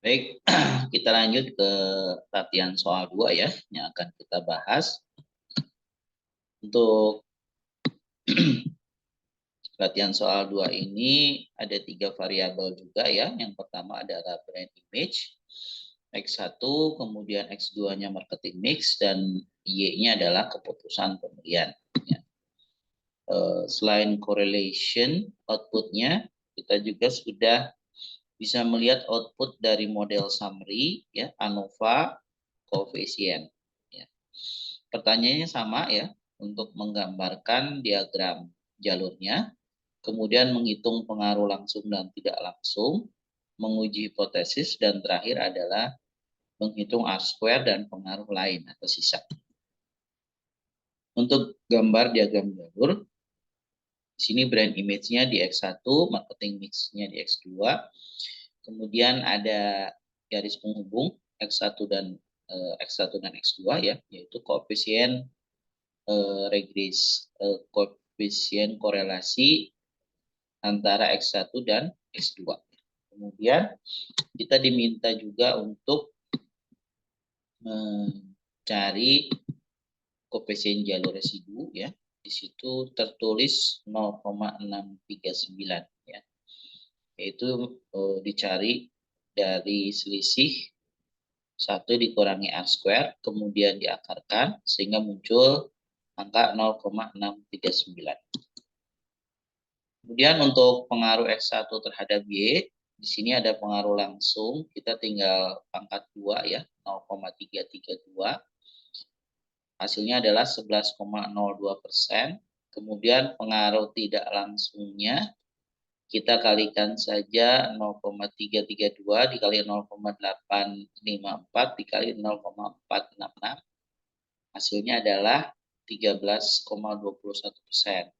Baik, kita lanjut ke latihan soal 2 ya, yang akan kita bahas. Untuk latihan soal 2 ini ada 3 variabel juga ya. Yang pertama adalah brand image, X1, kemudian X2-nya marketing mix, dan Y-nya adalah keputusan pembelian. Ya. Selain correlation, outputnya kita juga sudah bisa melihat output dari model summary, ya, ANOVA, koefisien. Ya. Pertanyaannya sama ya, untuk menggambarkan diagram jalurnya, kemudian menghitung pengaruh langsung dan tidak langsung, menguji hipotesis, dan terakhir adalah menghitung R-square dan pengaruh lain atau sisa. Untuk gambar diagram jalur, di sini brand image-nya di X1, marketing mix-nya di X2, kemudian ada garis penghubung X1 dan X2 ya, yaitu koefisien koefisien korelasi antara X1 dan X2. Kemudian kita diminta juga untuk mencari koefisien jalur residu ya. Di situ tertulis 0,639 ya. Yaitu dicari dari selisih 1 dikurangi R-square, kemudian diakarkan sehingga muncul angka 0,639. Kemudian untuk pengaruh X1 terhadap Y, di sini ada pengaruh langsung, kita tinggal pangkat 2 ya, 0,332. Hasilnya adalah 11,02%. Kemudian pengaruh tidak langsungnya, kita kalikan saja 0,332 dikali 0,854 dikali 0,466. Hasilnya adalah 13,21%.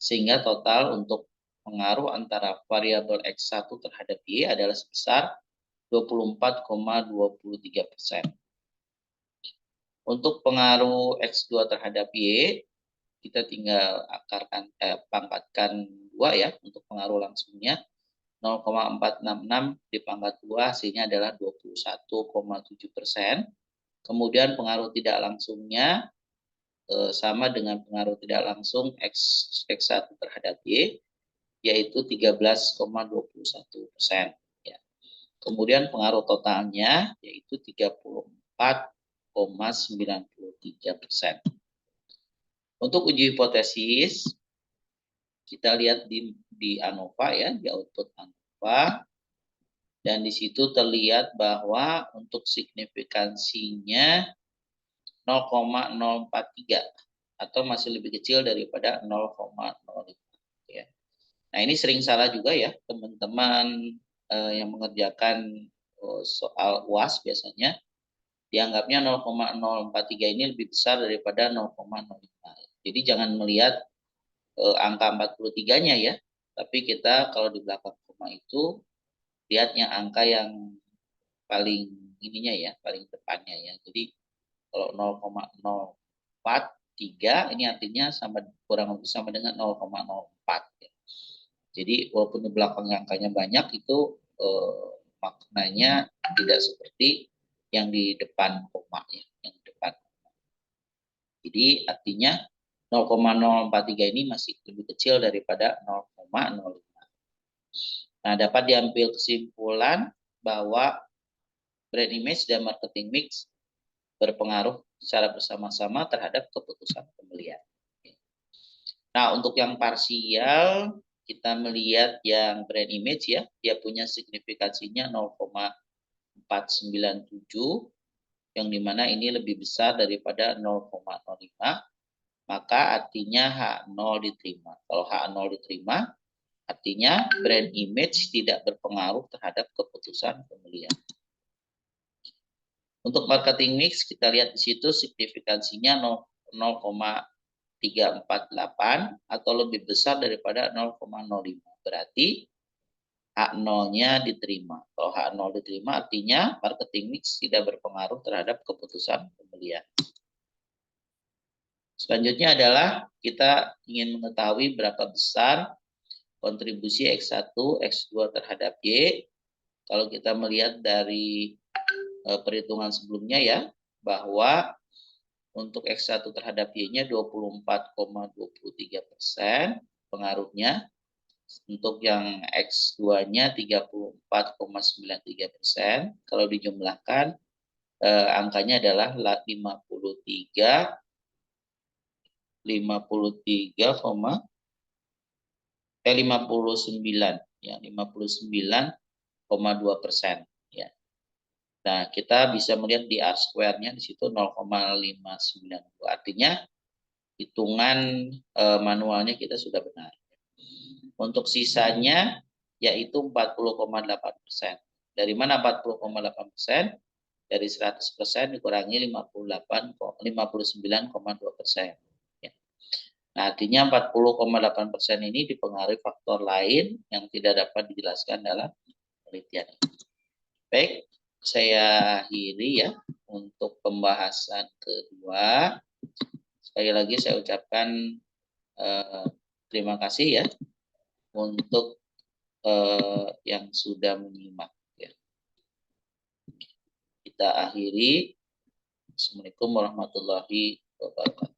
Sehingga total untuk pengaruh antara variabel X1 terhadap Y adalah sebesar 24,23%. Untuk pengaruh X2 terhadap Y, kita tinggal pangkatkan 2 ya, untuk pengaruh langsungnya. 0,466 dipangkat 2 hasilnya adalah 21,7%. Kemudian pengaruh tidak langsungnya sama dengan pengaruh tidak langsung X1 terhadap Y, yaitu 13,21%. Ya. Kemudian pengaruh totalnya yaitu 34,93%. Untuk uji hipotesis, kita lihat di ANOVA ya, di output ANOVA. Dan di situ terlihat bahwa untuk signifikansinya 0,043 atau masih lebih kecil daripada 0,05 ya. Nah, ini sering salah juga ya teman-teman yang mengerjakan soal UAS biasanya dianggapnya 0,043 ini lebih besar daripada 0,05. Jadi jangan melihat angka 43-nya ya, tapi kita kalau di belakang koma itu lihatnya angka yang paling ininya ya, paling depannya ya. Jadi kalau 0,043 ini artinya kurang lebih sama dengan 0,04 ya. Jadi walaupun di belakang angkanya banyak itu maknanya tidak seperti yang di depan koma ya, yang di depan. Jadi artinya 0,043 ini masih lebih kecil daripada 0,05. Nah, dapat diambil kesimpulan bahwa brand image dan marketing mix berpengaruh secara bersama-sama terhadap keputusan pembelian. Nah, untuk yang parsial, kita melihat yang brand image ya, dia punya signifikansinya 0,497, yang dimana ini lebih besar daripada 0,05, maka artinya H0 diterima. Kalau H0 diterima, artinya brand image tidak berpengaruh terhadap keputusan pembelian. Untuk marketing mix, kita lihat di situ signifikansinya 0,348 atau lebih besar daripada 0,05. Berarti H0-nya diterima. Kalau H0 diterima artinya marketing mix tidak berpengaruh terhadap keputusan pembelian. Selanjutnya adalah kita ingin mengetahui berapa besar kontribusi X1, X2 terhadap Y Kalau kita melihat dari perhitungan sebelumnya ya, bahwa untuk X1 terhadap Y-nya 24,23% pengaruhnya. Untuk yang X2-nya 34,93%. Kalau dijumlahkan, angkanya adalah 53,2%. Ya. Nah, kita bisa melihat di R square-nya di situ 0,592. Artinya hitungan manualnya kita sudah benar. Untuk sisanya yaitu 40,8%. Dari mana 40,8%? Dari 100% dikurangi 59,2%. Ya. Nah, artinya 40,8% ini dipengaruhi faktor lain yang tidak dapat dijelaskan dalam penelitian ini. Baik, saya akhiri ya untuk pembahasan kedua. Sekali lagi saya ucapkan terima kasih ya untuk yang sudah menyimak. Ya. Kita akhiri. Assalamualaikum warahmatullahi wabarakatuh.